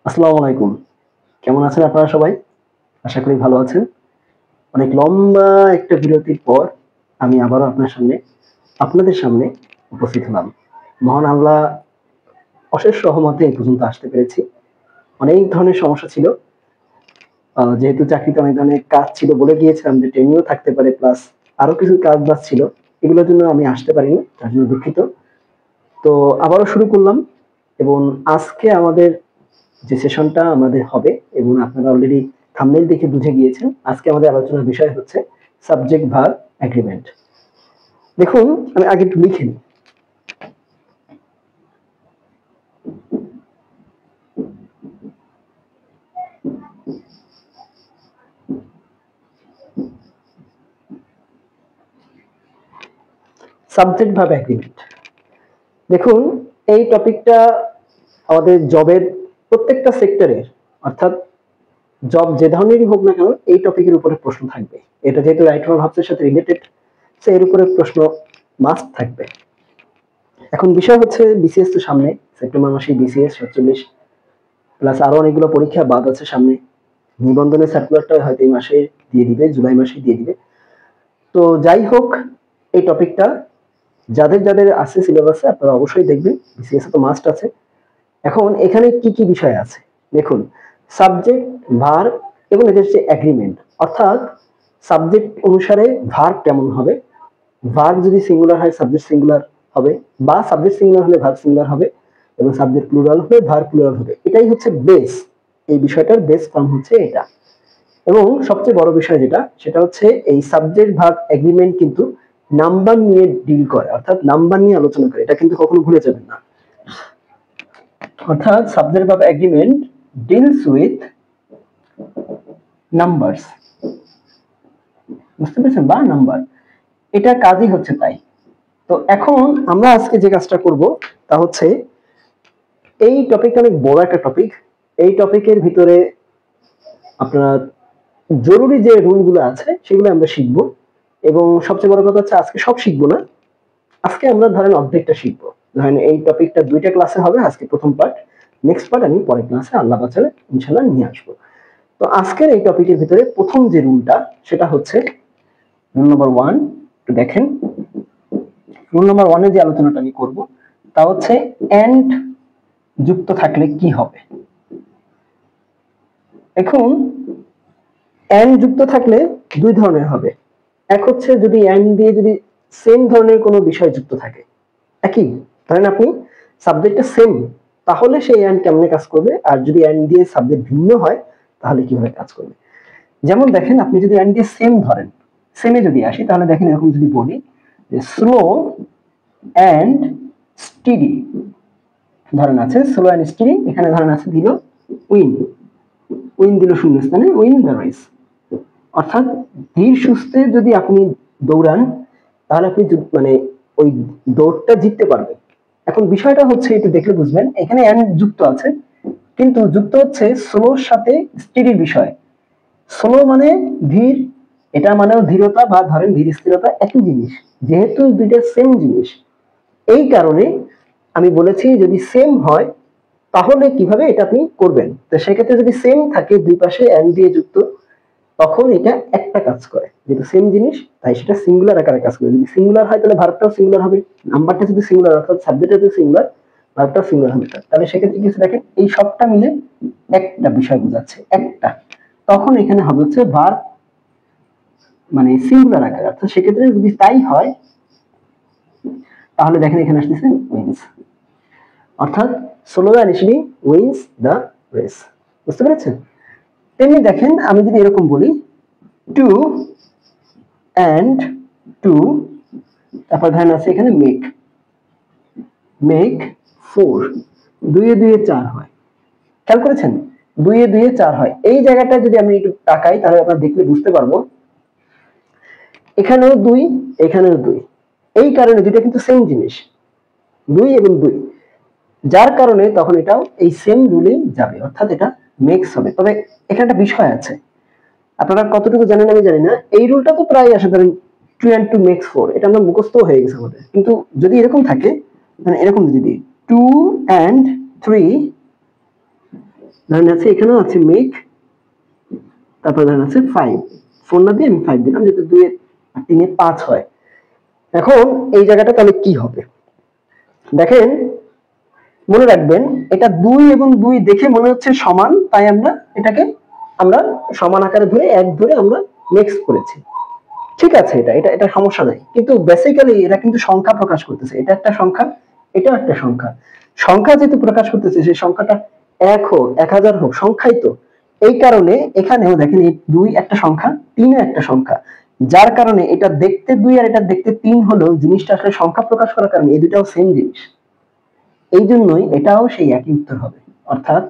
আসসালামু আলাইকুম। কেমন আছেন আপনারা সবাই? আশা করি ভালো আছেন। অনেক লম্বা একটা বিরতির পর আমি আবারও আপনাদের সামনে উপস্থিত হলাম। মহান আল্লাহ অশেষ রহমতে এই পর্যন্ত আসতে পেরেছি। অনেক ধরনের সমস্যা ছিল। যেহেতু চাকরিতে অনেক ধরনের কাজ ছিল বলে গিয়েছিলাম যে ট্রেনিংও থাকতে পারে প্লাস আরো কিছু কাজ-বাজ ছিল। এগুলোর জন্য আমি আসতে পারিনি। তার জন্য দুঃখিত। তো আবারও শুরু করলাম এবং আজকে আমাদের যে সেশনটা আমাদের হবে এবং আপনারা অলরেডি থাম্বনেল দেখে বুঝে গিয়েছেন। আজকে আমাদের আলোচনার বিষয় হচ্ছে সাবজেক্ট ভার্ব এগ্রিমেন্ট। দেখুন আমি আগে একটু লিখে নিই। Subject verb agreement. দেখুন এই টপিকটা আমাদের জবের প্রত্যেকটা সেক্টরের অর্থাৎ জব যে ধরনেরই হোক না কেন এই টপিকের উপরে প্রশ্ন থাকবে। এটা যেহেতু রাইট ফ্রম ভার্বসের সাথে রিলেটেড সো এর উপরে প্রশ্ন মাস্ট থাকবে। এখন বিষয় হচ্ছে বিসিএস তো সামনে, সেপ্টেম্বর মাসে বিসিএস 47 প্লাস আরো অনেকগুলো পরীক্ষা বাদ আছে সামনে। নিবন্ধনের সার্কুলারটা হয়তো এই মাসে দিয়ে দিবে, জুলাই মাসে দিয়ে দিবে। তো যাই হোক এই টপিকটা যাদের আছে সিলেবাসে আপনারা অবশ্যই দেখবেন, বিসিএস তো মাস্ট আছে। এখন এখানে কি কি বিষয় আছে দেখুন, সাবজেক্ট ভার্ব এবং এদের যে এগ্রিমেন্ট, অর্থাৎ সাবজেক্ট অনুসারে ভার্ব কেমন হবে, ভার্ব যদি সিঙ্গুলার হয় সাবজেক্ট সিঙ্গুলার হবে, বা সাবজেক্ট সিঙ্গুলার হলে ভার্ব সিঙ্গুলার হবে, এবং সাবজেক্ট প্লুরাল হলে ভার্ব প্লুরাল হবে। এটাই হচ্ছে বেস। এই বিষয়টার বেস ফর্ম হচ্ছে এটা। এবং সবচেয়ে বড় বিষয় যেটা সেটা হচ্ছে এই সাবজেক্ট ভার্ব এগ্রিমেন্ট কিন্তু নাম্বার নিয়ে ডিল করে, অর্থাৎ নাম্বার নিয়ে আলোচনা করে। এটা কিন্তু কখনো ভুলে যাবেন না। অর্থাৎ subject verb agreement deals with numbers, বুঝতে পেরেছেন, বা নাম্বার। এটা কাজই হচ্ছে তাই। তো এখন আমরা আজকে যে কাজটা করব তা হচ্ছে এই টপিকটা অনেক বড় একটা টপিক। এই টপিকের ভিতরে আপনারা জরুরি যে রুলগুলো আছে সেগুলো আমরা শিখবো, এবং সবচেয়ে বড় কথা হচ্ছে আজকে সব শিখবো না, আজকে আমরা ধরেন অর্ধেকটা শিখবো। ধরেন এই টপিকটা দুইটা ক্লাসে হবে, আজকে প্রথম পার্ট, নেক্সট পার্ট আমি পরের ক্লাসে আল্লাহ বাঁচালে ইনশাল্লাহ নিয়ে আসবো। তো আজকের এই টপিকের ভিতরে প্রথম যে রুলটা সেটা হচ্ছে রুল নাম্বার 1। একটু দেখেন, রুল নাম্বার 1 এ যে আলোচনাটা আমি করব তা হচ্ছে এন্ড যুক্ত থাকলে কি হবে। এখন এন্ড যুক্ত থাকলে দুই ধরনের হবে। এক হচ্ছে যদি এন্ড দিয়ে যদি সেম ধরনের কোনো বিষয় যুক্ত থাকে, একই ধরেন আপনি সাবজেক্টটা সেম, তাহলে সেই এন্ড কেমনে কাজ করবে, আর যদি এন্ড দিয়ে সাবজেক্ট ভিন্ন হয় তাহলে কিভাবে কাজ করবে। যেমন দেখেন আপনি যদি এন্ড দিয়ে সেম ধরেন, সেমে যদি আসি তাহলে দেখেন এরকম যদি বলি যে স্লো অ্যান্ড স্টিডি, ধরেন আছে স্লো অ্যান্ড স্টিডি, এখানে ধরেন আছে দিল উইন, উইন দিল শূন্যস্থানে উইন দ্য রেস, অর্থাৎ ধীর সুস্থে যদি আপনি দৌড়ান তাহলে আপনি মানে ওই দৌড়টা জিততে পারবেন। এখন বিষয়টা হচ্ছে একটু দেখলে বুঝবেন, এখানে এন্ড যুক্ত আছে কিন্তু যুক্ত হচ্ছে স্লোর সাথে স্টিডির বিষয়। স্লো মানে ধীর, এটা মানেও ধীরতা বা ধরেন ধীর স্থিরতা একই জিনিস, যেহেতু দুইটা সেম জিনিস এই কারণে আমি বলেছি যদি সেম হয় তাহলে কিভাবে এটা আপনি করবেন। তো সেক্ষেত্রে যদি সেম থাকে দুই পাশে এন্ড দিয়ে যুক্ত তখন এটা একটা কাজ করে, যেহেতু সেম জিনিস তাই সেটা সিঙ্গুলার আকারে কাজ করে। যদি সিঙ্গুলার হয় তাহলে ভার্বটাও সিঙ্গুলার হবে, নাম্বারটা যদি সিঙ্গুলার অর্থাৎ সাবজেক্টটা যদি সিঙ্গুলার ভার্বটাও সিঙ্গুলার হবে। তাহলে সেক্ষেত্রে কিছু দেখেন এই সবটা মিলে একটা বিষয় বোঝাচ্ছে একটা, তখন এখানে হবে হচ্ছে ভার্ব মানে সিঙ্গুলার আকারে। অর্থাৎ সেক্ষেত্রে যদি তাই হয় তাহলে দেখেন এখানে আসতেছে উইন্স, অর্থাৎ slow and steady wins the race. বুঝতে পেরেছেন? তেমনি দেখেন আমি যদি এরকম বলি টু অ্যান্ড টু, তারপর ধরেন আছে এখানে মেক, মেক 4, দুইয়ে দুইয়ে 4 হয়। খেয়াল করেছেন? দুইয়ে দুইয়ে 4 হয়। এই জায়গাটা যদি আমি একটু তাকাই তাহলে আপনারা দেখলে বুঝতে পারবো এখানেও 2 এখানেও 2, এই কারণে দুইটা কিন্তু সেম জিনিস, 2 এবং 2, যার কারণে তখন এটাও এই সেম রুলেই যাবে, অর্থাৎ এটা মেক্স হবে। তবে এখানে একটা বিষয় আছে, আপনারা কতটুকু জানেন আমি জানি না, এই রুলটা তো প্রায় আসে ধরেন 2 and 2 makes 4, এটা আমরা মুখস্থ হয়ে গেছে আমাদের। কিন্তু যদি এরকম থাকে মানে এরকম যদি 2 and 3 ধরেন আছে এখানেও আছে মেক, তারপর ধরেন আছে 5, 4 না দিয়ে আমি 5 দিলাম যাতে 2 আর 3 এ 5 হয়। এখন এই জায়গাটা তাহলে কি হবে দেখেন, মনে রাখবেন এটা 2 এবং 2 দেখে মনে হচ্ছে সমান, তাই এটাকে আমরা সমান আকারে ধরে 1 ধরে আমরা নেক্সট করেছি। ঠিক আছে, এটা এটা এটা সমস্যা নাই, কিন্তু বেসিক্যালি এরা কিন্তু সংখ্যা প্রকাশ করতেছে, এটা একটা সংখ্যা, এটা একটা সংখ্যা। সংখ্যা যেহেতু প্রকাশ করতেছে, সেই সংখ্যাটা 1 হোক 1000 হোক সংখ্যাই তো। এই কারণে এখানেও দেখেন এই 2 একটা সংখ্যা, 3 একটা সংখ্যা, যার কারণে এটা দেখতে 2 আর এটা দেখতে 3 হলেও জিনিসটা আসলে সংখ্যা প্রকাশ করার কারণে এই দুটাও সেম জিনিস। এই জন্যই এটাও সেই একই উত্তর হবে, অর্থাৎ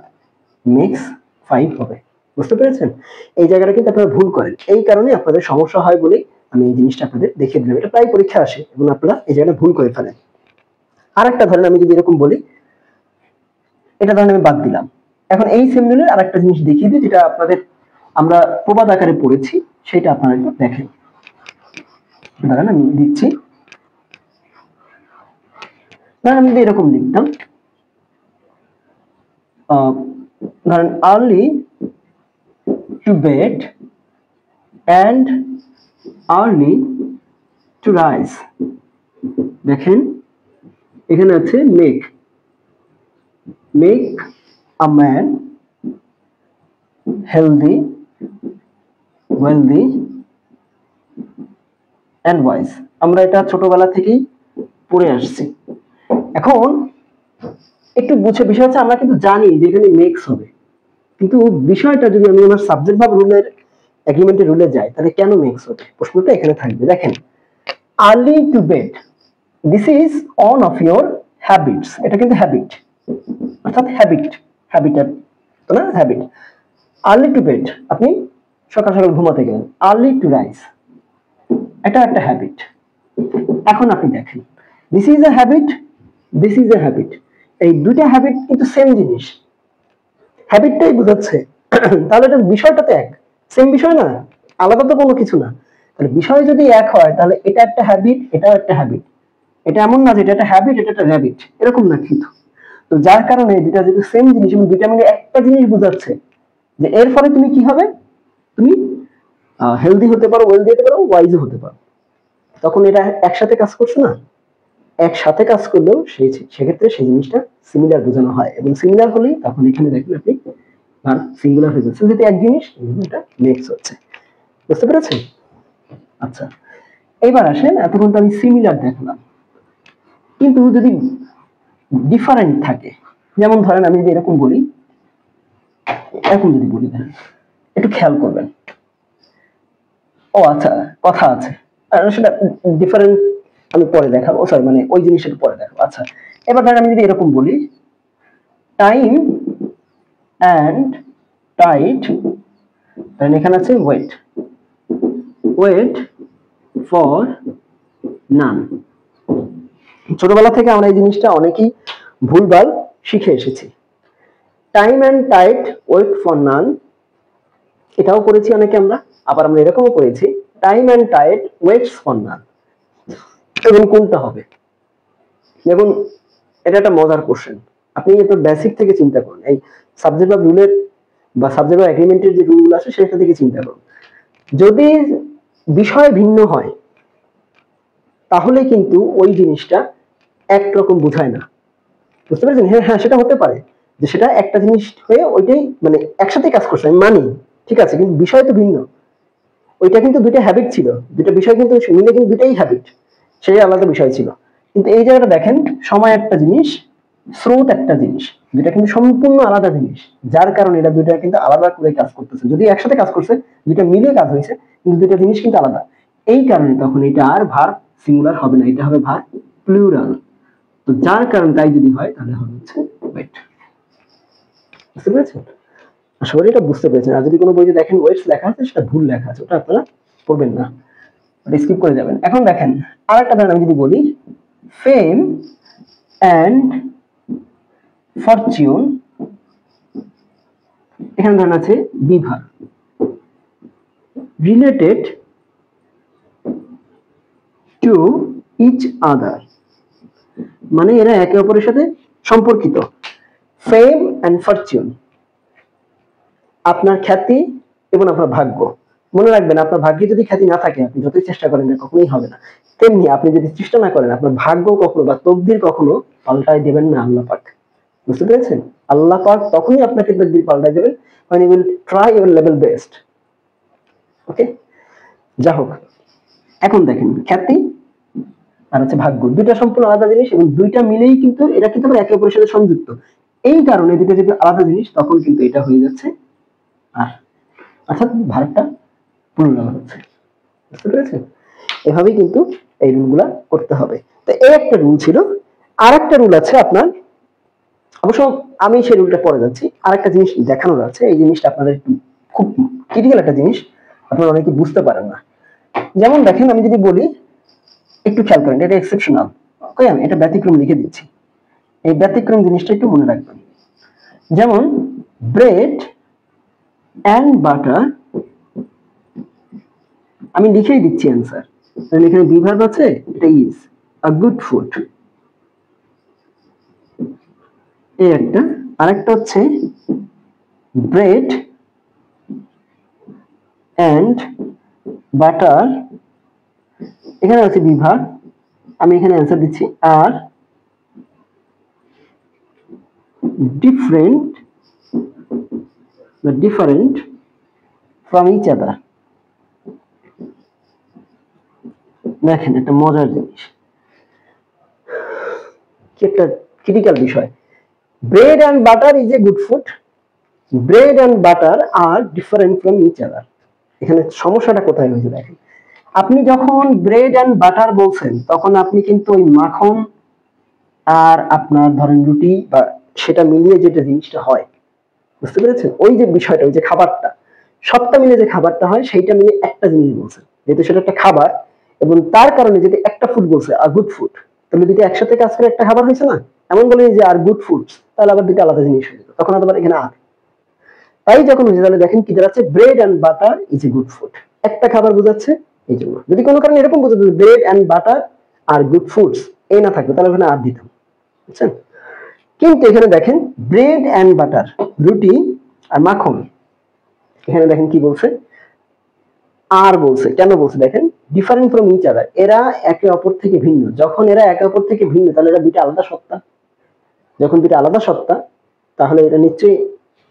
মেক্স 5 হবে। বুঝতে পেরেছেন? এই জায়গাটা কিন্তু আপনারা ভুল করেন, এই কারণে আপনাদের সমস্যা হয় বলে আমি এই জিনিসটা আপনাদের দেখিয়ে দিলাম। এটা প্রায় পরীক্ষা আসে এবং আপনারা এই জায়গাটা ভুল করে ফেলেন। আরেকটা ধরেন আমি যদি এরকম বলি, এটা ধরেন আমি বাদ দিলাম। এখন এই সিমিলার আরেকটা জিনিস দেখিয়ে দিই, যেটা আপনাদের আমরা প্রবাদ আকারে পড়েছি, সেটা আপনারা একটু দেখেন। ধরেন আমি দিচ্ছি, ধরেন আমি এরকম লিখতাম, ধরেন early to bed and early to rise। দেখেন এখানে আছে make a man healthy, wealthy and wise। আমরা এটা ছোটবেলা থেকেই পড়ে আসছি। এখন একটু বুঝে বিষয় হচ্ছে, আমরা কিন্তু জানি যে এখানে মেক্স হবে, কিন্তু বিষয়টা যদি আমি আমার সাবজেক্ট ভাব রুলের এগ্রিমেন্টের রুলে যাই, তাহলে কেন মেক্স হবে প্রশ্নটা এখানে থাকবে। দেখেন early to bed, this is on of your habits, এটা কিন্তু হ্যাবিট, অর্থাৎ হ্যাবিট তো না, হ্যাবিট। আর্লি টু বেড, আপনি সকাল সকাল ঘুমাতে গেলেন। আর্লি টু রাইজ, এটা একটা হ্যাবিট। এখন আপনি দেখেন this is a habit, this is a habit, এই দুইটা হ্যাবিট কিন্তু সেম জিনিস, হ্যাবিটটাই বোঝাচ্ছে। তাহলে এটা বিষয়টা তো এক, সেম বিষয় না, আলাদা তো কোনো কিছু না। তাহলে বিষয় যদি এক হয়, তাহলে এটা একটা হ্যাবিট, এটাও একটা হ্যাবিট। এটা এমন না যে এটা একটা হ্যাবিট, এটা একটা র্যাবিট, এরকম না কিন্তু। তো যার কারণে দুটা যদি সেম জিনিস এবং দুইটা মিলে একটা জিনিস বোঝাচ্ছে, যে এর ফলে তুমি কি হবে, তুমি হেলদি হতে পারো, ওয়েলদি হতে পারো, ওয়াইজও হতে পারো। তখন এটা একসাথে কাজ করছে না, একসাথে কাজ করলেও সেক্ষেত্রে সেই জিনিসটা সিমিলার বোঝানো হয়, এবং সিমিলার হলেই তখন এখানে দেখবেন আপনি সিঙ্গুলার হয়ে যাচ্ছে, যেটা এক জিনিস এটা মেক্স হচ্ছে। বুঝতে পেরেছেন? আচ্ছা, এবার আসেন, এতক্ষণ তো আমি সিমিলার দেখলাম, কিন্তু যদি ডিফারেন্ট থাকে, যেমন ধরেন আমি যদি এরকম বলি, এরকম যদি বলি, ধরেন একটু খেয়াল করবেন, ও আচ্ছা কথা আছে, আর সেটা ডিফারেন্ট আমি পরে দেখাবো, সরি মানে ওই জিনিসটা একটু পরে দেখাবো। আচ্ছা, এবার ধরেন আমি যদি এরকম বলি, টাইম অ্যান্ড টাইট, ধরেন এখানে আছে ওয়েট, ওয়েট ফর নান। ছোটবেলা থেকে আমরা এই জিনিসটা অনেকেই ভুলভাল শিখে এসেছি। Time and tight wait for none, এটাও করেছি অনেকে আমরা, আবার আমরা এরকমও করেছি time and tight waits for none. এবং কোনটা হবে? দেখুন এটা একটা মজার কোশ্চেন, আপনি একটু বেসিক থেকে চিন্তা করুন, এই সাবজেক্ট বা রুলের বা সাবজেক্ট বা এগ্রিমেন্টের যে রুল আছে সেটা থেকে চিন্তা করুন। যদি বিষয় ভিন্ন হয়, তাহলে কিন্তু ওই জিনিসটা একরকম বোঝায় না। বুঝতে পেরেছেন? হ্যাঁ হ্যাঁ, সেটা হতে পারে যে সেটা একটা জিনিস হয়ে ওইটাই মানে একসাথে কাজ করছে, আমি মানি, ঠিক আছে, কিন্তু বিষয় তো ভিন্ন। ওইটা কিন্তু দুইটা হ্যাবিট ছিল, দুইটা বিষয় কিন্তু মিলে কিন্তু দুইটাই হ্যাবিট, সেই আলাদা বিষয় ছিল। কিন্তু এই জায়গাটা দেখেন, সময় একটা জিনিস, স্রোত একটা জিনিস, দুইটা কিন্তু সম্পূর্ণ আলাদা জিনিস, যার কারণে এটা দুইটা কিন্তু আলাদা করে কাজ করতেছে। যদি একসাথে কাজ করছে, দুইটা মিলে কাজ হয়েছে, কিন্তু দুইটা জিনিস কিন্তু আলাদা। এই কারণে তখন এটা আর ভার্ব সিঙ্গুলার হবে না, এটা হবে ভার্ব প্লুরাল। তো যার কারণ তাই যদি হয়, তাহলে হবে হচ্ছে ওয়েট। বুঝতে পেরেছেন? আশা করি এটা বুঝতে পেরেছেন। আর যদি কোনো বইতে দেখেন ওয়েটস লেখা আছে, সেটা ভুল লেখা আছে, ওটা আপনারা পড়বেন না, ওটা স্কিপ করে যাবেন। এখন দেখেন আরেকটা ধরেন আমি যদি বলি, ফেম অ্যান্ড ফরচুন, এখানে ধরেন আছে বিভার, রিলেটেড টু ইচ আদার, মানে এরা একে অপরের সাথে সম্পর্কিত। ফেম অ্যান্ড ফরচুন, আপনার খ্যাতি এবং আপনার ভাগ্য। মনে রাখবেন, আপনার ভাগ্যে যদি খ্যাতি না থাকে, আপনি যতই চেষ্টা করেন না, কখনোই হবে না। তেমনি আপনি যদি চেষ্টা না করেন, আপনার ভাগ্য কখনো বা তকদির কখনো পাল্টায় দেবেন না আল্লাহ পাক। বুঝতে পেরেছেন? আল্লাহ পাক তখনই আপনাকে তকদির পাল্টায় দেবেন when you will try your level best. ওকে, যা হোক, এখন দেখেন খ্যাতি আর হচ্ছে ভাগ্য দুইটা সম্পূর্ণ আলাদা জিনিস, এবং দুইটা মিলেই কিন্তু এরা কিন্তু একে অপরের সাথে সংযুক্ত। এই কারণে দুটো যদি আলাদা জিনিস, তখন কিন্তু এটা হয়ে যাচ্ছে আর, অর্থাৎ ভারতটা পুনরায় হচ্ছে। বুঝতে পেরেছেন? এভাবেই কিন্তু এই রুলগুলা করতে হবে। তো এই একটা রুল ছিল। আর একটা রুল আছে আপনার, অবশ্য আমি সেই রুলটা পরে যাচ্ছি। আর একটা জিনিস দেখানোর আছে, এই জিনিসটা আপনাদের খুব ক্রিটিক্যাল একটা জিনিস, আপনারা অনেকে বুঝতে পারেন না। যেমন দেখেন, আমি যদি বলি, একটু খেয়াল করেন, এটা এক্সেপশনাল, ওকে, আমি এটা ব্যতিক্রম লিখে দিচ্ছি। এই ব্যতিক্রম জিনিসটা একটু মনে রাখবেন। যেমন ব্রেড অ্যান্ড বাটার, আমি লিখেই দিচ্ছি অ্যান্সার। এখানে বি ভার্ব আছে, এটা ইজ আ গুড ফুড, এই একটা। আরেকটা হচ্ছে ব্রেড অ্যান্ড বাটার, এখানে আছে বি ভার্ব, আমি এখানে অ্যান্সার দিচ্ছি are different from each other. দেখেন একটা মজার জিনিস, কি একটা ক্রিটিক্যাল বিষয়। Bread and butter is a good food, bread and butter are different from each other. এখানে সমস্যাটা কোথায় হয়েছে দেখেন, আপনি যখন ব্রেড অ্যান্ড বাটার বলছেন, তখন আপনি কিন্তু ওই মাখন আর আপনার ধরেন রুটি বা সেটা মিলিয়ে যেটা জিনিসটা হয়, বুঝতে পেরেছেন? ওই যে বিষয়টা, ওই যে খাবারটা, সবটা মিলে যে খাবারটা হয়, সেইটা মিলে একটা জিনিস বলছে, যেহেতু সেটা একটা খাবার, এবং তার কারণে যদি একটা ফুড বলছে আর গুড ফুড, তাহলে দুটো একসাথে কাজ করে একটা খাবার হয়েছে না। এমন বলে যে আর গুড ফুডস, তাহলে আবার দুটো আলাদা জিনিস হয়ে যেত, তখন আবার এখানে আর। তাই যখন হয়েছে, তাহলে দেখেন কি দাঁড়াচ্ছে, bread and butter is a good food, একটা খাবার বোঝাচ্ছে। এই জন্য যদি কোনো কারণে এরকম বোঝাতো ব্রেড অ্যান্ড বাটার আর গুড ফুডস, এই না থাকতো, তাহলে ওখানে আর দিতাম, বুঝছেন? কিন্তু এখানে দেখেন ব্রেড অ্যান্ড বাটার, রুটি আর মাখন, এখানে দেখেন কি বলছে, আর বলছে। কেন বলছে দেখেন, ডিফারেন্ট ফ্রম ইচ আদার, এরা একে অপর থেকে ভিন্ন। যখন এরা একে অপর থেকে ভিন্ন, তাহলে এরা দুটো আলাদা সত্তা। যখন দুটো আলাদা সত্তা, তাহলে এটা নিশ্চয়ই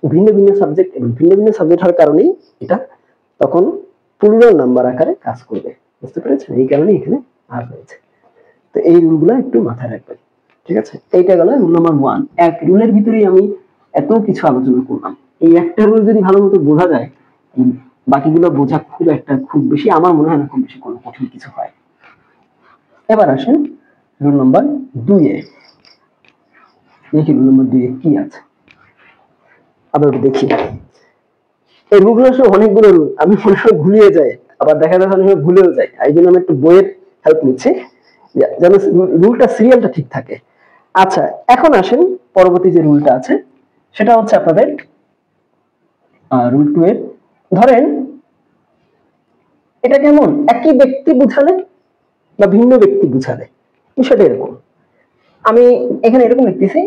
ভিন্ন ভিন্ন সাবজেক্ট, এবং ভিন্ন ভিন্ন সাবজেক্ট হওয়ার কারণেই এটা তখন প্লুরাল নাম্বার আকারে কাজ করবে। বুঝতে পেরেছেন? এই কারণে এখানে আর হয়েছে। তো এই রুলগুলো একটু মাথায় রাখবেন, ঠিক আছে? এইটা গেল রুল নাম্বার 1। এক রুলের ভিতরেই আমি এত কিছু আলোচনা করলাম। এই একটা রুল যদি ভালো মতো বোঝা যায়, বাকিগুলো বোঝা খুব বেশি, আমার মনে হয় না খুব বেশি কোনো কঠিন কিছু হয়। এবার আসেন রুল নাম্বার 2 এ। দেখি রুল নাম্বার 2 এ কি আছে, আবার দেখি। এই রুলগুলো আসলে অনেকগুলো রুল, আমি মনে হয় ভুলিয়ে যাই, আবার দেখা যাচ্ছে অনেক সময় ভুলেও যাই। এই জন্য আমি একটু বইয়ের হেল্প নিচ্ছি, যেন রুলটা সিরিয়ালটা ঠিক থাকে। আচ্ছা, এখন আসেন পরবর্তী যে রুলটা আছে, সেটা হচ্ছে আপনাদের রুল 2 এর। ধরেন এটা কেমন, একই ব্যক্তি বুঝালে বা ভিন্ন ব্যক্তি বুঝালে, বিষয়টা এরকম। আমি এখানে এরকম লিখতেছি,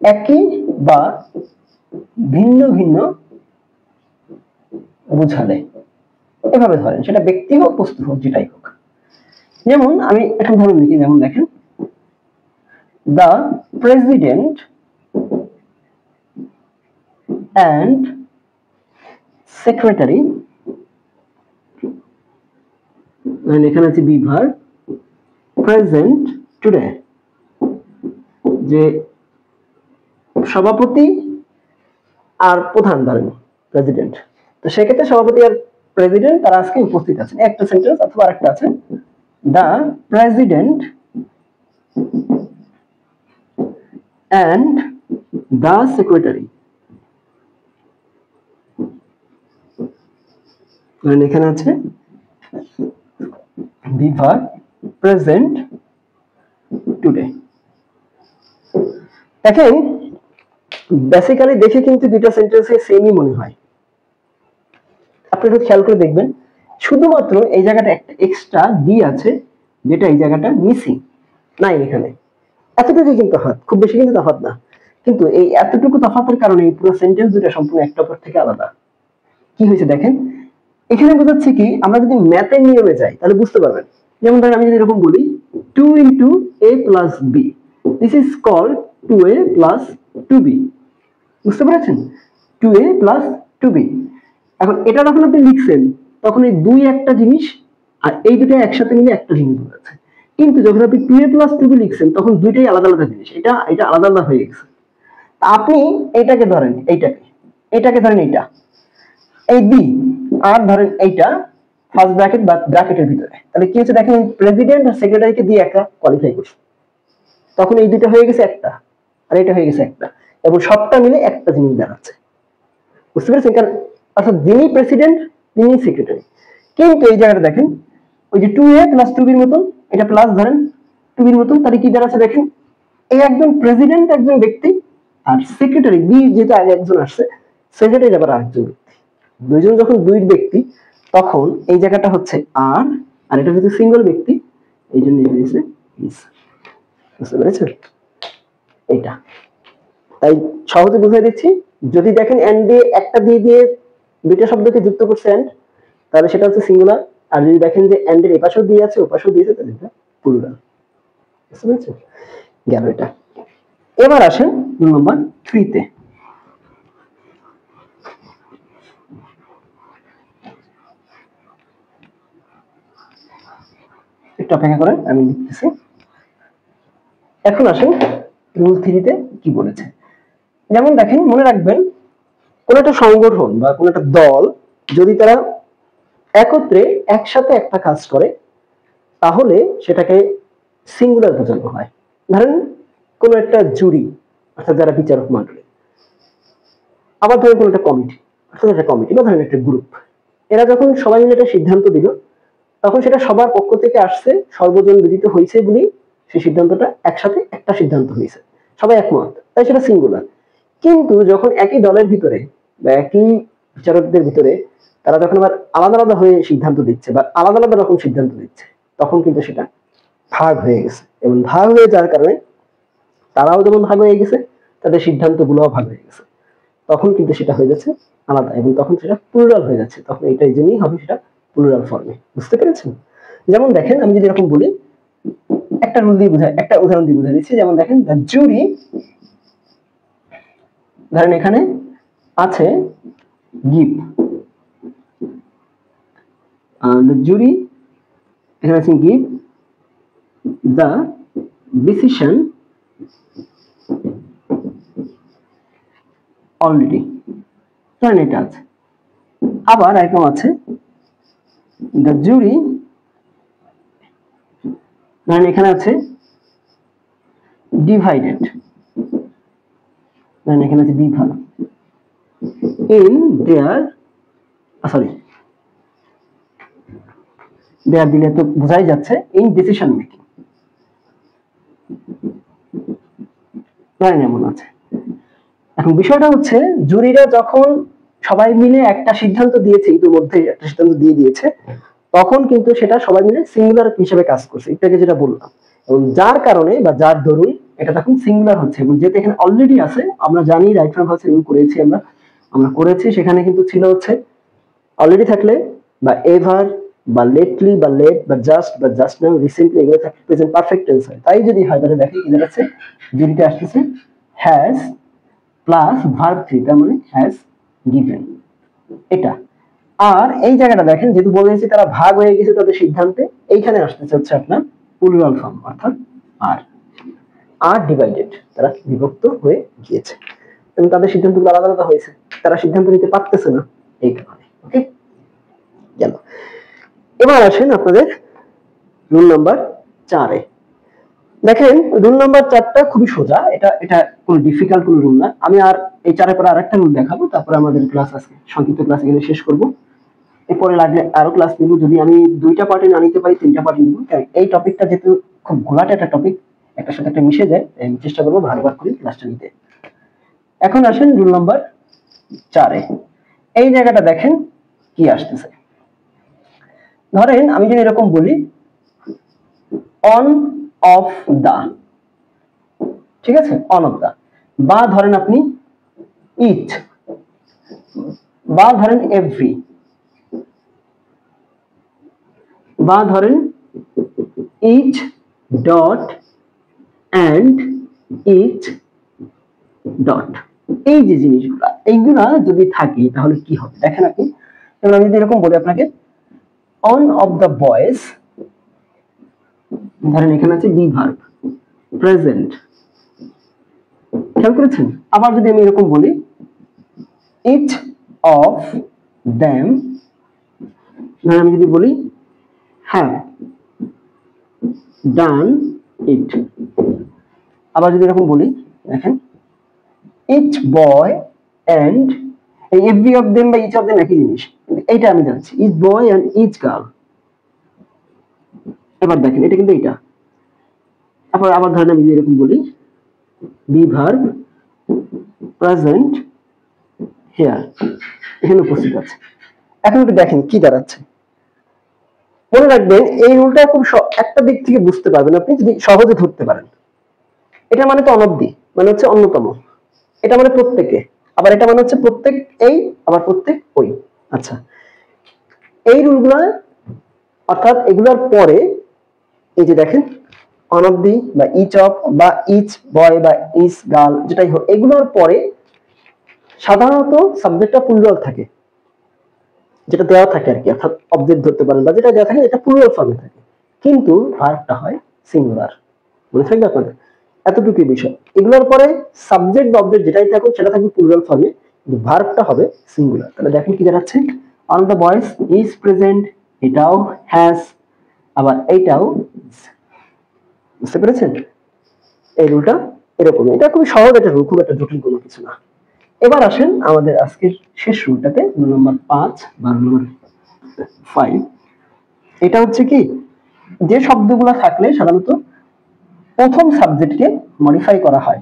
একই বা ভিন্ন ভিন্ন বুঝালে, এভাবে ধরেন, সেটা ব্যক্তি হোক বস্তু হোক যেটাই হোক। যেমন আমি একটা ধরুন লিখি, যেমন দেখেন, দ্য প্রেসিডেন্ট অ্যান্ড সেক্রেটারি, এখানে আছে বি ভার্ব, প্রেজেন্ট টুডে, যে সভাপতি আর প্রধান, ধরেন প্রেসিডেন্ট, তো সেক্ষেত্রে সভাপতি আর প্রেসিডেন্ট তারা আজকে উপস্থিত আছেন, একটা সেন্টেন্স। অথবা আরেকটা আছে, the president and the secretary, এখানে আছে বি ভার্ব, প্রেজেন্ট টুডে। দেখেন বেসিক্যালি দেখে কিন্তু দুইটা সেন্টেন্সে সেমই মনে হয়। আপনি একটু খেয়াল করে দেখবেন, শুধুমাত্র এই জায়গাটা একটা এক্সট্রা ডি আছে, যেটা এই জায়গাটা মিসিং নাই এখানে। এতটুকু কিন্তু তফাৎ, খুব বেশি কিন্তু তফাৎ না। কিন্তু এই এতটুকু তফাতের কারণে পুরো সেন্টেন্স দুটো সম্পূর্ণ একটা অপর থেকে আলাদা। কি হয়েছে দেখেন, এখানে বোঝাচ্ছে কি, আমরা যদি ম্যাথের নিয়মে যাই তাহলে বুঝতে পারবেন। যেমন ধরেন আমি যদি এরকম বলি 2 into a plus b, this is called 2a plus 2b, বুঝতে পেরেছেন? 2a plus 2b। এখন এটা যখন আপনি লিখছেন তখন এই দুই একটা জিনিস আর এই দুটো একসাথে মিলে একটা জিনিস বোঝাচ্ছে। কিন্তু যখন আপনি 2a plus 2b লিখছেন তখন দুইটাই আলাদা আলাদা জিনিস, এটা এটা আলাদা আলাদা হয়ে গেছে। আপনি এইটাকে ধরেন, এটাকে ধরেন এইটা, এই বি, আর ধরেন এইটা ফার্স্ট ব্র্যাকেট বা ব্র্যাকেটের ভিতরে, তাহলে কি হচ্ছে দেখেন, প্রেসিডেন্ট আর সেক্রেটারিকে দিয়ে একটা কোয়ালিফাই করছে, তখন এই দুটো হয়ে গেছে একটা আর এটা হয়ে গেছে একটা, এবং সবটা মিলে একটা জিনিস দাঁড়াচ্ছে। বুঝতে পেরেছেন? কারণ অর্থাৎ যিনি প্রেসিডেন্ট তিনি সেক্রেটারি। কিন্তু এই জায়গাটা দেখেন, ওই যে 2a plus 2b এর মতন, এটা প্লাস ধরেন 2b এর মতন, তাহলে কি দাঁড়াচ্ছে দেখেন, এই একজন প্রেসিডেন্ট একজন ব্যক্তি আর সেক্রেটারি বি যেটা আগে একজন আসছে, সেক্রেটারি আবার আরেকজন ব্যক্তি। দুইজন যখন দুই ব্যক্তি তখন এই জায়গাটা হচ্ছে আর, আর এটা হচ্ছে সিঙ্গেল ব্যক্তি, এই জন্য হয়েছে ইজ। বুঝতে পেরেছেন? এইটা তাই সহজে বুঝাই দিচ্ছি, যদি দেখেন এন্ড দিয়ে একটা দিয়ে দুইটা শব্দকে যুক্ত করছে এন্ড, তাহলে সেটা হচ্ছে সিঙ্গুলার। আর যদি দেখেন যে এন্ড এর এপাশেও দিয়ে আছে ওপাশেও দিয়েছে, তাহলে এটা প্লুরাল। বুঝতে পেরেছেন? গেল এটা। এবার আসেন রুল নাম্বার 3 তে। একটু অপেক্ষা করেন, আমি লিখতেছি। এখন আসেন রুল 3 তে কি বলেছে। যেমন দেখেন, মনে রাখবেন কোন একটা সংগঠন বা কোন একটা দল যদি তারা একত্রে একসাথে একটা কাজ করে তাহলে সেটাকে সিঙ্গুলার বোঝানো হয়। ধরেন কোন একটা জুরি অর্থাৎ যারা বিচারক মণ্ডলী, আবার ধরেন কোন একটা কমিটি অর্থাৎ একটা কমিটি বা ধরেন একটা গ্রুপ, এরা যখন সবাই মিলে একটা সিদ্ধান্ত দিল তখন সেটা সবার পক্ষ থেকে আসছে, সর্বজন বিদিত হয়েছে বলেই সেই সিদ্ধান্তটা একসাথে একটা সিদ্ধান্ত হয়েছে, সবাই একমত, তাই সেটা সিঙ্গুলার। কিন্তু যখন একই দলের ভিতরে বা একই বিচারকদের ভিতরে তারা যখন আবার আলাদা আলাদা হয়ে সিদ্ধান্ত দিচ্ছে বা আলাদা আলাদা রকম সিদ্ধান্ত দিচ্ছে, তখন কিন্তু সেটা ভাগ হয়ে গেছে, এবং ভাগ হয়ে যাওয়ার কারণে তারাও যেমন ভাগ হয়ে গেছে, তাদের সিদ্ধান্ত গুলোও ভাগ হয়ে গেছে, তখন কিন্তু সেটা হয়ে যাচ্ছে আলাদা, এবং তখন সেটা প্লুরাল হয়ে যাচ্ছে, তখন এটা এই জন্যই হবে সেটা প্লুরাল ফর্মে। বুঝতে পেরেছেন? যেমন দেখেন আমি যদি এরকম বলি, একটা রুল দিয়ে বুঝাই, একটা উদাহরণ দিয়ে বুঝাই দিচ্ছি। যেমন দেখেন দ্য জুরি, ধরেন এখানে আছে গিভ, দ্য জুরি এখানে আছে গিভ দ্য ডিসিশন অলরেডি, ধরেন এটা আছে। আবার এরকম আছে দ্য জুরি, ধরেন এখানে আছে ডিভাইডেড, ধরেন এখানে আছে বিভাগ, ইন দেয়ার, সরি দেয়ার দিলে তো বোঝাই যাচ্ছে, ইন ডিসিশন মেকিং, ধরেন এমন আছে। এখন বিষয়টা হচ্ছে জুরিরা যখন সবাই মিলে একটা সিদ্ধান্ত দিয়েছে, ইতিমধ্যে একটা সিদ্ধান্ত দিয়ে দিয়েছে, তখন কিন্তু সেটা সবাই মিলে সিঙ্গুলার হিসেবে কাজ করছে, এটাকে যেটা বললাম, এবং যার কারণে বা যার দরুন এটা তখন সিঙ্গুলার হচ্ছে। এবং যেটা এখানে অলরেডি আছে, আমরা জানি রাইট ফ্রম ভার্ব ইউজ করেছি, আমরা করেছি, সেখানে কিন্তু ছিল হচ্ছে অলরেডি থাকলে বা এভার বা লেটলি বা লেট বা জাস্ট নাও রিসেন্টলি, এগুলো থাকে প্রেজেন্ট পারফেক্ট টেন্স হয়। তাই যদি হয় তাহলে দেখি কি দাঁড়াচ্ছে, জুরিতে আসতেছে হ্যাজ প্লাস ভার্ব 3, তার মানে হ্যাজ গিভেন, এটা। আর এই জায়গাটা দেখেন, যেহেতু বলেছি তারা ভাগ হয়ে গেছে তাদের সিদ্ধান্তে, এইখানে আসতেছে হচ্ছে আপনার প্লুরাল ফর্ম, অর্থাৎ আর, আর ডিভাইডেড, তারা বিভক্ত হয়ে গিয়েছে এবং তাদের সিদ্ধান্তগুলো আলাদা আলাদা হয়েছে, তারা সিদ্ধান্ত নিতে পারতেছে না এই কারণে। ওকে, গেল। এবার আসেন আপনাদের রুল নাম্বার 4-এ। দেখেন রুল নাম্বার 4টা খুবই সোজা, এটা এটা কোনো ডিফিকাল্ট কোনো রুল না। আমি আর এই 4-এর পরে আরেকটা রুল দেখাবো, তারপরে আমাদের ক্লাস আজকে সংক্ষিপ্ত ক্লাস এখানে শেষ করব। এরপরে লাগলে আরো ক্লাস নিব, যদি আমি 2টা পার্টে না নিতে পারি 3টা পার্টে নিব, কারণ এই টপিকটা যেহেতু খুব ঘোলাটে একটা টপিক, একটার সাথে একটা মিশে যায়, আমি চেষ্টা করবো ভাগ ভাগ করে ক্লাসটা নিতে। এখন আসেন রুল নাম্বার 4-এ। এই জায়গাটা দেখেন কি আসতেছে, ধরেন আমি যদি এরকম বলি অন অফ দা, ঠিক আছে, অন অফ দা, বা ধরেন আপনি ইচ, বা ধরেন এভরি, বা ধরেন each dot and each dot. এই যে জিনিসগুলা, এইগুলা যদি থাকে তাহলে কি হবে দেখেন আপনি। যেমন আমি যদি এরকম বলি আপনাকে, অন অফ দ্য বয়েজ, ধরেন এখানে আছে বি ভার্ব প্রেজেন্ট, খেয়াল করেছেন? আবার যদি আমি এরকম বলি, ইচ অফ দেম, ধরেন আমি যদি বলি হ্যাভ ডান ইট। আবার যদি এরকম বলি, দেখেন ইচ বয় অ্যান্ড, এই এভরি অফ দেম বা ইচ অফ দেম একই জিনিস, এইটা আমি জানছি, each boy and each girl. এবার দেখেন এটা কিন্তু এইটা। আবার আবার ধরেন আমি এরকম বলি, বি ভার্ব প্রেজেন্ট হিয়ার, এখানে উপস্থিত আছে। এখন একটু দেখেন কি দাঁড়াচ্ছে। মনে রাখবেন এই রুলটা খুব একটা দিক থেকে বুঝতে পারবেন আপনি যদি সহজে ধরতে পারেন। এটা মানে তো অনবধি, মানে হচ্ছে অন্যতম, এটা মানে প্রত্যেকে, আবার এটা মানে হচ্ছে প্রত্যেক এই, আবার প্রত্যেক ওই। আচ্ছা, এই রুলগুলো অর্থাৎ এগুলোর পরে এই যে দেখেন অন অফ দি বা ইচ অফ বা ইচ বয় বা ইচ গার্ল যেটাই হোক, এগুলোর পরে সাধারণত সাবজেক্টটা প্লুরাল থাকে, যেটা দেওয়া থাকে আর কি, অর্থাৎ অবজেক্ট ধরতে পারেন বা যেটা দেওয়া থাকে এটা প্লুরাল ফর্মে থাকে, কিন্তু ভার্বটা হয় সিঙ্গুলার। মনে থাকবে আপনাদের এতটুকুই বিষয়। এগুলোর পরে সাবজেক্ট বা অবজেক্ট যেটাই থাকুক সেটা থাকবে প্লুরাল ফর্মে, কিন্তু ভার্বটা হবে সিঙ্গুলার। তাহলে দেখেন কি দাঁড়াচ্ছে, on the boys is present, এটাও হ্যাজ, আবার এইটাও। বুঝতে পেরেছেন? এই রুলটা এরকম, এটা খুবই সহজ একটা রুল, খুব একটা জটিল কোনো কিছু না। এবার আসেন আমাদের আজকের শেষ রুলটাতে, রুল নাম্বার 5 বা রুল নাম্বার 5। এটা হচ্ছে কি, যে শব্দগুলো থাকলে সাধারণত প্রথম সাবজেক্টকে মডিফাই করা হয়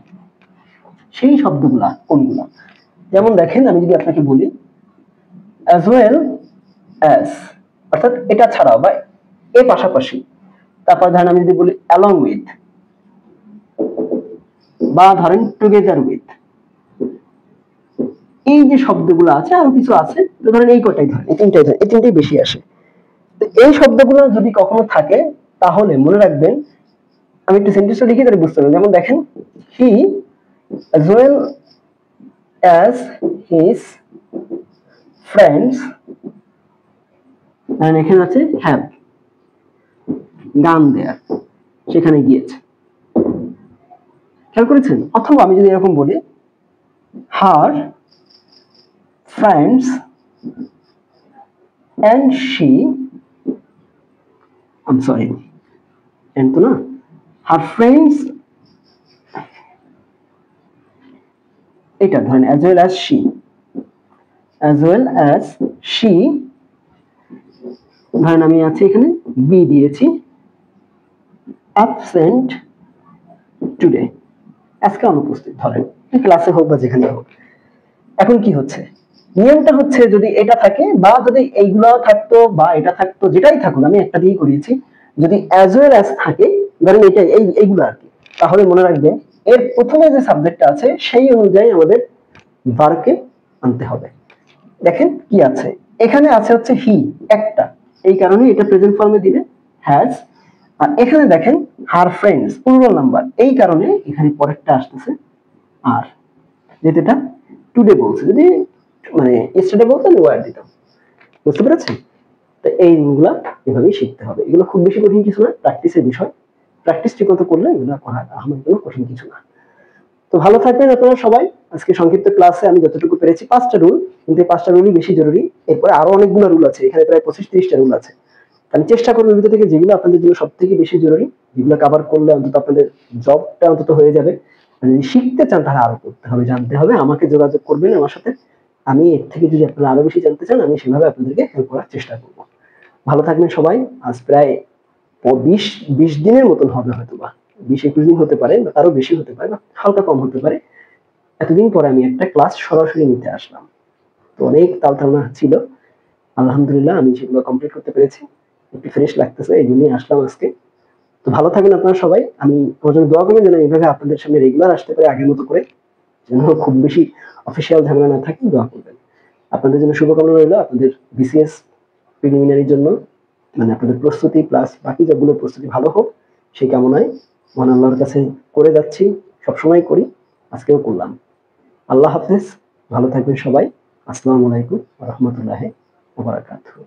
সেই শব্দগুলা কোনগুলা। যেমন দেখেন আমি যদি আপনাকে বলি as well as, অর্থাৎ এটা ছাড়াও বা এর পাশাপাশি। তারপর ধরেন আমি যদি বলি along with, বা ধরেন together with, এই যে শব্দগুলো আছে আরো কিছু আছে, ধরেন এই কয়টাই ধরেন, এই তিনটাই ধরেন, এই তিনটাই বেশি আসে। তো এই শব্দগুলো যদি কখনো থাকে তাহলে মনে রাখবেন, আমি একটু সেন্টেন্সটা লিখে তাহলে বুঝতে পারবেন। যেমন দেখেন he as well as his friends, আর এখানে আছে have gone there, সেখানে গিয়েছে। খেয়াল করেছেন? অথবা আমি যদি এরকম বলি her friends and she, I'm sorry and তো না, her friends, এটা ধরেন as well as she, as well as she, ধরেন আমি আছি এখানে বি দিয়েছি absent today, আজকে অনুপস্থিত, ধরেন ক্লাসে হোক বা যেখানে হোক। এখন কি হচ্ছে, নিয়মটা হচ্ছে যদি এটা থাকে বা যদি এইগুলো থাকতো বা এটা থাকতো, যেটাই থাকুক, আমি একটা দিয়ে করিয়েছি, যদি as well as থাকে, ধরেন এটা এইগুলো আর কি, তাহলে মনে রাখবেন এর প্রথমে যে সাবজেক্টটা আছে সেই অনুযায়ী আমাদের ভার্বকে আনতে হবে। দেখেন কি আছে, এখানে আছে হচ্ছে হি একটা, এই কারণে এটা প্রেজেন্ট ফর্মে দিলে হ্যাজ। আর এখানে দেখেন হার ফ্রেন্ডস প্লুরাল নাম্বার, এই কারণে এখানে পরেরটা আসতেছে আর, যেটা টুডে বলছে, যদি মানে ইয়েস্টারডে বলতে আমি ওয়ার দিতাম। বুঝতে পেরেছেন? তো এই জিনিসগুলো এভাবেই শিখতে হবে, এগুলো খুব বেশি কঠিন কিছু না, প্র্যাকটিসের বিষয়, প্র্যাকটিস ঠিক মতো করলে এগুলো করা আমার কোনো কঠিন কিছু না। তো ভালো থাকবেন আপনারা সবাই। আজকে সংক্ষিপ্ত ক্লাসে আমি যতটুকু পেরেছি 5টা রুল, কিন্তু এই 5টা রুলই বেশি জরুরি। এরপরে আরো অনেকগুলো রুল আছে, এখানে প্রায় 25-30টা রুল আছে। আমি চেষ্টা করবো ভিতর থেকে যেগুলো আপনাদের জন্য সব থেকে বেশি জরুরি, যেগুলো কভার করলে অন্তত আপনাদের জবটা অন্তত হয়ে যাবে। যদি শিখতে চান তাহলে আরো করতে হবে, জানতে হবে, আমাকে যোগাযোগ করবেন আমার সাথে। আমি এর থেকে যদি আপনারা আরো বেশি জানতে চান আমি সেভাবে আপনাদেরকে হেল্প করার চেষ্টা করব। ভালো থাকবেন সবাই। আজ প্রায় 20 দিনের মতন হবে, হয়তো বা 20-21 দিন হতে পারে, বা তারও বেশি হতে পারে, বা হালকা কম হতে পারে। এতদিন পরে আমি একটা ক্লাস সরাসরি নিতে আসলাম, তো অনেক তালতালনা ছিল, আলহামদুলিল্লাহ আমি সেগুলো কমপ্লিট করতে পেরেছি, একটু ফ্রেশ লাগতেছে, এই জন্যই আসলাম আজকে। তো ভালো থাকবেন আপনারা সবাই, আমি আমার জন্য দোয়া করবেন যেন এইভাবে আপনাদের সামনে রেগুলার আসতে পারে আগের মতো করে। যেন খুব বেশি অফিসিয়াল ঝামেলা না থাকে, দোয়া করবেন। আপনাদের জন্য শুভকামনা রইল আপনাদের বিসিএস প্রিলিমিনারির জন্য, মানে আপনাদের প্রস্তুতি প্লাস বাকি সবগুলো প্রস্তুতি ভালো হোক সেই কামনায় মহান আল্লাহর কাছে করে যাচ্ছি, সবসময় করি, আজকেও করলাম। আল্লাহ হাফেজ, ভালো থাকবেন সবাই। আসসালামু আলাইকুম ওয়া রাহমাতুল্লাহি ওয়া বারাকাতুহু।